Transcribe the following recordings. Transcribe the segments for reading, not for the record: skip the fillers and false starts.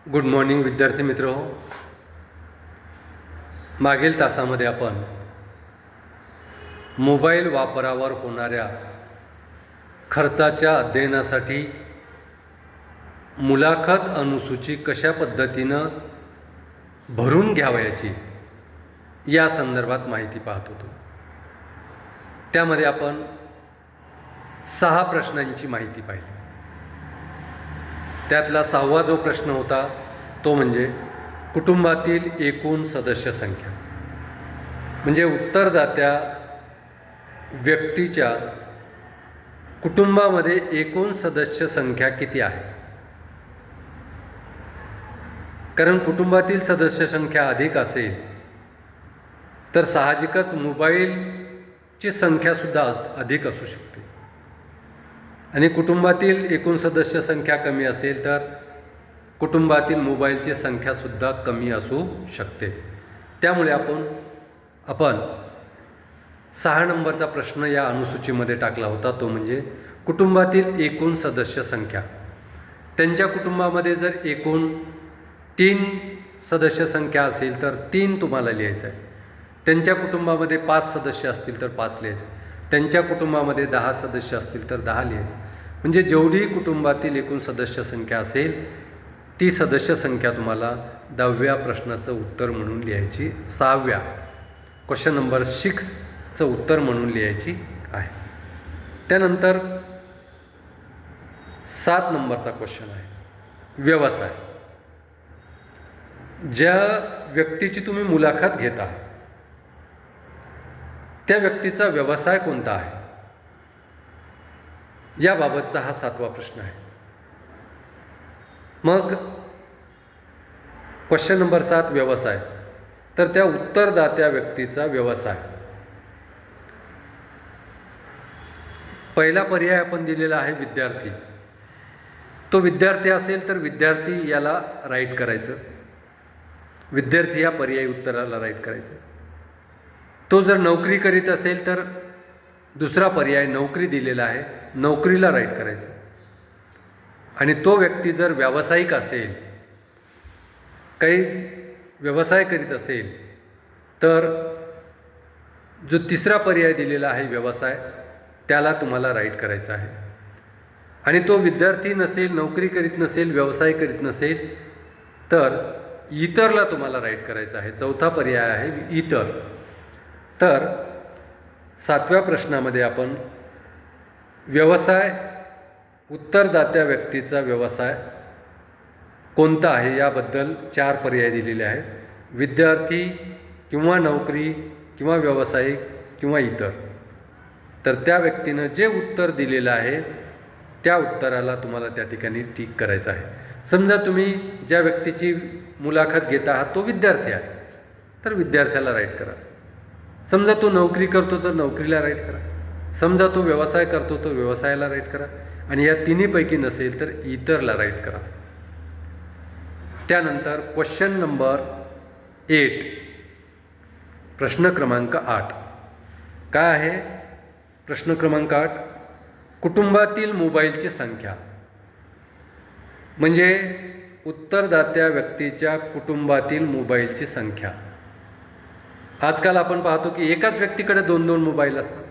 Good morning विद्यार्थी मित्र. मागील तासामध्ये आपण मोबाईल वापरावर होणाऱ्या खर्चाच्या अध्ययनासाठी मुलाखत अनुसूची कशा पद्धतीनं भरून घ्यावयाची या संदर्भात माहिती पाहत होतो. त्यामध्ये आपण 6 प्रश्नांची माहिती पाहिली. त्यातला 6वा जो प्रश्न होता तो म्हणजे कुटुंबातील एकूण सदस्य संख्या, म्हणजे उत्तरदात्या व्यक्तीच्या कुटुंबामध्ये एकूण सदस्य संख्या किती आहे. कारण कुटुंबातील सदस्य संख्या अधिक असेल तर साहजिकच मोबाईलची संख्यासुद्धा अधिक असू शकते, आणि कुटुंबातील एकूण सदस्य संख्या कमी असेल तर कुटुंबातील मोबाईलची संख्यासुद्धा कमी असू शकते. त्यामुळे आपण 6 नंबरचा प्रश्न या अनुसूचीमध्ये टाकला होता, तो म्हणजे कुटुंबातील एकूण सदस्य संख्या. त्यांच्या कुटुंबामध्ये जर एकूण 3 सदस्य संख्या असेल तर 3 तुम्हाला लिहायचं आहे. त्यांच्या कुटुंबामध्ये 5 सदस्य असतील तर 5 लिहायचं. त्यांच्या कुटुंबामध्ये 10 सदस्य असतील तर 10 लिहायचं. म्हणजे जेवढी कुटुंबातील एकूण सदस्य संख्या असेल ती सदस्य संख्या तुम्हाला 10व्या प्रश्नाचं उत्तर म्हणून लिहायची, 6व्या क्वेश्चन नंबर 6चं उत्तर म्हणून लिहायची आहे. त्यानंतर 7 नंबरचा क्वेश्चन आहे व्यवसाय. ज्या व्यक्तीची तुम्ही मुलाखत घेता त्या व्यक्तीचा व्यवसाय कोणता आहे याबाबतचा हा 7वा प्रश्न आहे. मग क्वेश्चन नंबर 7 व्यवसाय, तर त्या उत्तरदात्या व्यक्तीचा व्यवसाय. पहिला पर्याय आपण दिलेला आहे विद्यार्थी. तो विद्यार्थी असेल तर विद्यार्थी याला राईट करायचं, विद्यार्थी या पर्यायी उत्तराला राईट करायचं. तो जर नोकरी करीत असेल तर दुसरा पर्याय नोकरी दिलेला आहे, नोकरीला राईट करायचं. आणि तो व्यक्ती जर व्यावसायिक असेल, काही व्यवसाय करीत असेल तर जो तिसरा पर्याय दिलेला आहे व्यवसाय, त्याला तुम्हाला राईट करायचं आहे. आणि तो विद्यार्थी नसेल, नोकरी करीत नसेल, व्यवसाय करीत नसेल तर इतरला तुम्हाला राईट करायचं आहे. चौथा पर्याय आहे इतर. तर 7व्या प्रश्नामध्ये आपण व्यवसाय, उत्तरदात्या व्यक्तीचा व्यवसाय कोणता आहे याबद्दल 4 पर्याय दिलेले आहेत. विद्यार्थी किंवा नोकरी किंवा व्यावसायिक किंवा इतर. तर त्या व्यक्तीनं जे उत्तर दिलेलं आहे त्या उत्तराला तुम्हाला त्या ठिकाणी टिक करायचं आहे. समजा तुम्ही ज्या व्यक्तीची मुलाखत घेत आहात तो विद्यार्थी आहे तर विद्यार्थ्याला राईट करा. समजा तो नोकरी करतो तर नोकरीला राईट करा. समजा तो व्यवसाय करतो तर व्यवसायाला राईट करा. आणि या तिन्हीपैकी नसेल तर इतरला राईट करा. त्यानंतर क्वेश्चन नंबर 8, प्रश्न क्रमांक 8 काय आहे. प्रश्न क्रमांक 8, कुटुंबातील मोबाईलची संख्या, म्हणजे उत्तरदात्या व्यक्तीच्या कुटुंबातील मोबाईलची संख्या. आजकाल आपण पाहतो की एकाच व्यक्तीकडे 2-2 मोबाईल असतात,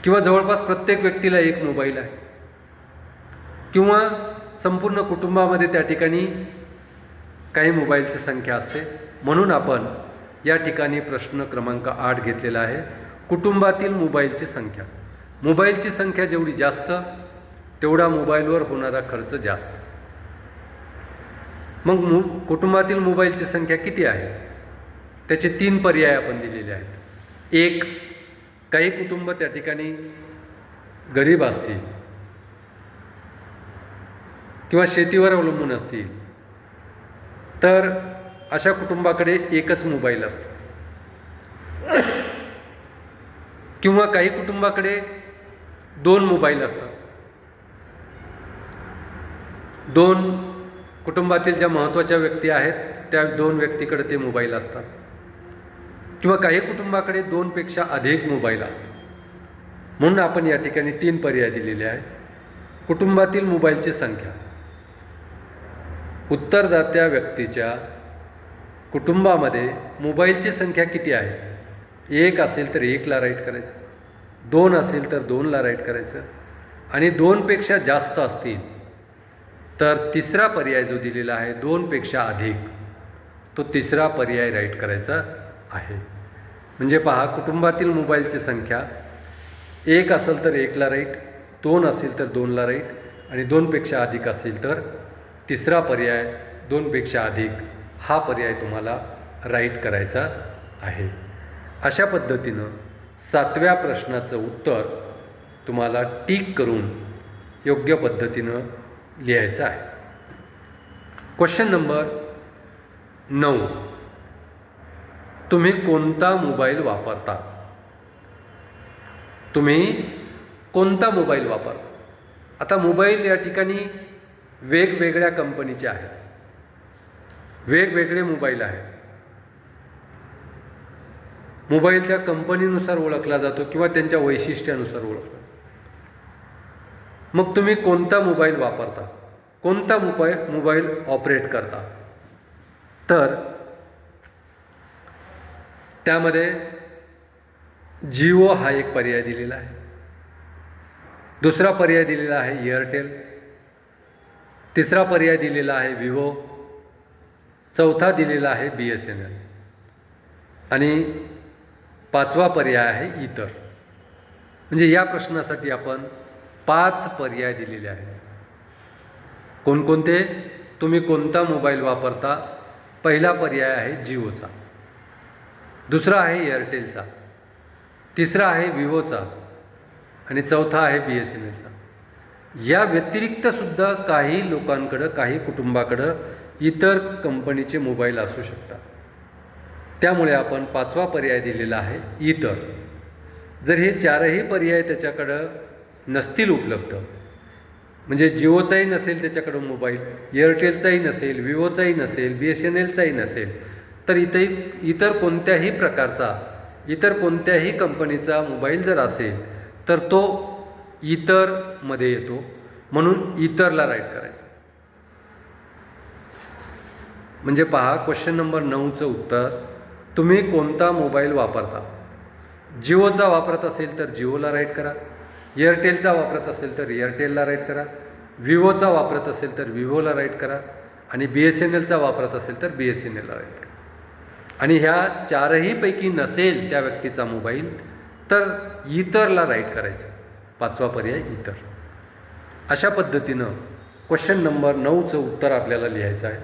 किंवा जवळपास प्रत्येक व्यक्तीला एक मोबाईल आहे, किंवा संपूर्ण कुटुंबामध्ये त्या ठिकाणी काही मोबाईलची संख्या असते. म्हणून आपण या ठिकाणी प्रश्न क्रमांक 8 घेतलेला आहे, कुटुंबातील मोबाईलची संख्या. मोबाईलची संख्या जेवढी जास्त तेवढा मोबाईलवर होणारा खर्च जास्त. मग कुटुंबातील मोबाईलची संख्या किती आहे त्याचे 3 पर्याय आपण दिलेले आहेत. 1, काही कुटुंब त्या ठिकाणी गरीब असतील किंवा शेतीवर अवलंबून असतील तर अशा कुटुंबाकडे एकच मोबाईल असतो. किंवा काही कुटुंबाकडे 2 मोबाईल असतात. 2 कुटुंबातील ज्या महत्त्वाच्या व्यक्ती आहेत त्या 2 व्यक्तीकडे ते मोबाईल असतात. किंवा काही कुटुंबाकडे 2 पेक्षा अधिक मोबाईल असतात. म्हणून आपण या ठिकाणी 3 पर्याय दिलेले आहेत. कुटुंबातील मोबाईलची संख्या, उत्तरदात्या व्यक्तीच्या कुटुंबामध्ये मोबाईलची संख्या किती आहे? 1 असेल तर 1ला राईट करायचं, 2 असेल तर 2ला राईट करायचं, आणि 2पेक्षा जास्त असतील तर तिसरा पर्याय जो दिलेला आहे 2पेक्षा अधिक, तो तिसरा पर्याय राईट करायचा आहे. म्हणजे पहा, कुटुंबातील मोबाईलची संख्या 1 असेल तर 1ला राईट, 2 असेल तर 2ला राईट, आणि 2पेक्षा अधिक असेल तर तिसरा पर्याय 2पेक्षा अधिक हा पर्याय तुम्हाला राईट करायचा आहे. अशा पद्धतीनं 7व्या प्रश्नाचं उत्तर तुम्हाला टिक करून योग्य पद्धतीनं लिहायचं आहे. Question number 9. तुम्ही कोणता मोबाईल वापरता? तुम्ही कोणता मोबाईल वापरता? आता मोबाईल या ठिकाणी वेगवेगळ्या कंपनीचे आहेत, वेगवेगळे मोबाईल आहेत. मोबाईल त्या कंपनीनुसार ओळखला जातो किंवा त्यांच्या वैशिष्ट्यानुसार ओळखला. मग तुम्ही कोणता मोबाईल वापरता, कोणता मोबाईल ऑपरेट करता? तर त्यामध्ये जिओ हा एक पर्याय दिलेला आहे, दुसरा पर्याय दिलेला आहे एअरटेल, तिसरा पर्याय दिलेला आहे विवो, चौथा दिलेला आहे BSNL, आणि 5वा पर्याय आहे इतर. म्हणजे या प्रश्नासाठी आपण 5 पर्याय दिलेले आहेत. कोणकोणते? तुम्ही कोणता मोबाईल वापरता? पहिला पर्याय आहे जिओचा, दुसरा आहे एअरटेलचा, तिसरा आहे विवोचा, आणि चौथा आहे BSNLचा. या व्यतिरिक्तसुद्धा काही लोकांकडं, काही कुटुंबाकडं इतर कंपनीचे मोबाईल असू शकतात. त्यामुळे आपण 5वा पर्याय दिलेला आहे इतर. जर हे 4ही पर्याय त्याच्याकडं नसतील उपलब्ध, म्हणजे जिओचाही नसेल त्याच्याकडं मोबाईल, एअरटेलचाही नसेल, विवोचाही नसेल, BSNLचाही नसेल, तर इतर कोणत्याही प्रकारचा, इतर कोणत्याही कंपनीचा मोबाईल जर असेल तर तो इतरमध्ये येतो, म्हणून इतरला राईट करायचं. म्हणजे पहा, क्वेश्चन नंबर 9चं उत्तर, तुम्ही कोणता मोबाईल वापरता? जिओचा वापरत असेल तर जिओला राईट करा, एअरटेलचा वापरत असेल तर एअरटेलला राईट करा, विवोचा वापरत असेल तर विवोला राईट करा, आणि BSNLचा वापरत असेल तर BSNLला राईट करा. आणि ह्या 4ही पैकी नसेल त्या व्यक्तीचा मोबाईल तर इतरला राईट करायचं, 5वा पर्याय इतर. अशा पद्धतीनं क्वेश्चन नंबर 9चं उत्तर आपल्याला लिहायचं आहे.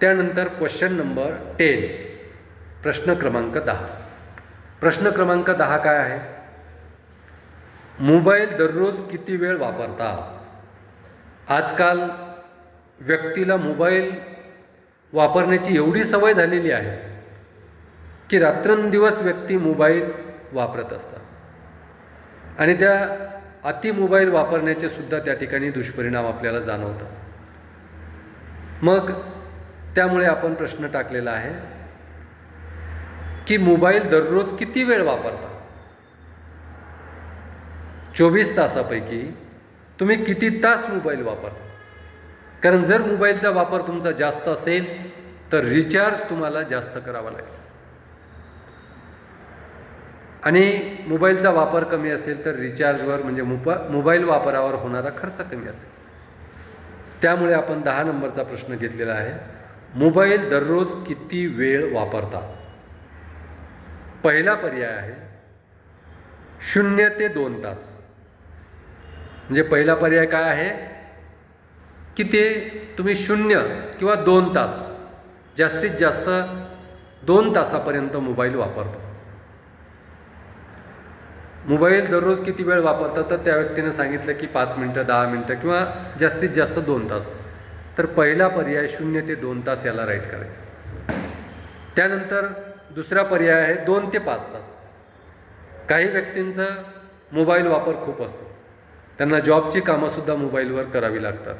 त्यानंतर क्वेश्चन नंबर 10, प्रश्न क्रमांक 10. प्रश्न क्रमांक 10 काय आहे? मोबाईल दररोज किती वेळ वापरता? आजकाल व्यक्तीला मोबाईल वापरण्याची एवढी सवय झालेली आहे की रात्रंदिवस व्यक्ती मोबाईल वापरत असतात, आणि त्या अति मोबाईल वापरण्याचे सुद्धा त्या ठिकाणी दुष्परिणाम आपल्याला जाणवतात. मग त्यामुळे आपण प्रश्न टाकलेला आहे की मोबाईल दररोज किती वेळ वापरता? 24 तासापैकी तुम्ही किती तास मोबाईल वापरता? कारण जर मोबाईलचा वापर तुमचा जास्त असेल तर रिचार्ज तुम्हाला जास्त करावा लागेल, आणि मोबाईलचा वापर कमी असेल तर रिचार्जवर, म्हणजे मोबाईल वापरावर होणारा खर्च कमी असेल. त्यामुळे आपण 10 नंबरचा प्रश्न घेतलेला आहे, मोबाईल दररोज किती वेळ वापरता? पहिला पर्याय आहे 0 ते 2 तास. म्हणजे पहिला पर्याय काय आहे की ते तुम्ही 0 किंवा 2 तास, जास्तीत जास्त 2 तासापर्यंत मोबाईल वापरतो. मोबाईल दररोज किती वेळ वापरता? तर त्या व्यक्तीनं सांगितलं की 5 मिनटं, 10 मिनटं, किंवा जास्तीत जास्त 2 तास. तर पहिला पर्याय 0 ते 2 तास याला राईट करायचं. त्यानंतर दुसरा पर्याय आहे 2 ते 5 तास. काही व्यक्तींचा मोबाईल वापर खूप असतो, त्यांना जॉबची कामंसुद्धा मोबाईलवर करावी लागतात.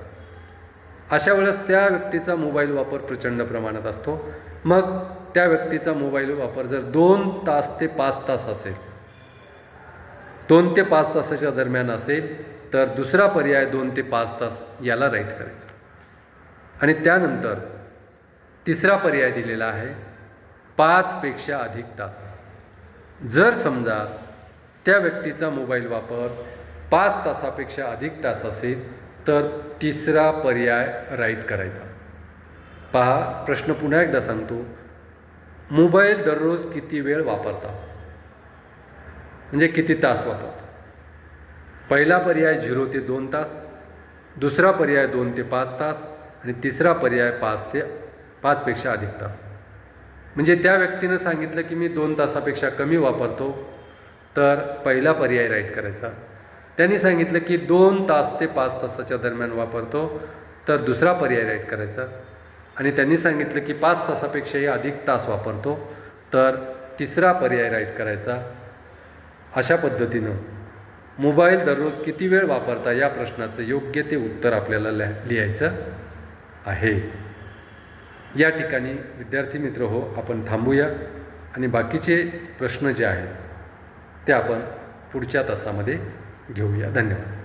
अशा वेळेस त्या व्यक्तीचा मोबाईल वापर प्रचंड प्रमाणात असतो. मग त्या व्यक्तीचा मोबाईल वापर जर 2 तास ते 5 तास असेल, 2 ते 5 तासाच्या दरम्यान असेल, तर दुसरा पर्याय 2 ते 5 तास याला राईट करायचं. आणि त्यानंतर तिसरा पर्याय दिलेला आहे 5 पेक्षा अधिक तास. जर समजा त्या व्यक्तीचा मोबाईल वापर 5 तासापेक्षा अधिक तास असेल तर तिसरा पर्याय राईट करायचा. पहा, प्रश्न पुन्हा एकदा सांगतो. मोबाईल दररोज किती वेळ वापरता, म्हणजे किती तास वापरता? पहिला पर्याय 0 ते 2 तास, दुसरा पर्याय 2 ते 5 तास आणि तिसरा पर्याय 5 पेक्षा अधिक तास. म्हणजे त्या व्यक्तीनं सांगितलं की मी 2 तासापेक्षा कमी वापरतो, तर पहिला पर्याय राईट करायचा. त्यांनी सांगितलं की 2 तास ते 5 तासाच्या दरम्यान वापरतो, तर दुसरा पर्याय राईट करायचा. आणि त्यांनी सांगितलं की 5 तासापेक्षाही अधिक तास वापरतो, तर तिसरा पर्याय राईट करायचा. अशा पद्धतीनं मोबाईल दररोज किती वेळ वापरता या प्रश्नाचं योग्य ते उत्तर आपल्याला लिहायचं आहे. या ठिकाणी विद्यार्थी मित्र हो, आपण थांबूया आणि बाकीचे प्रश्न जे आहेत ते आपण पुढच्या तासामध्ये घेऊया. धन्यवाद.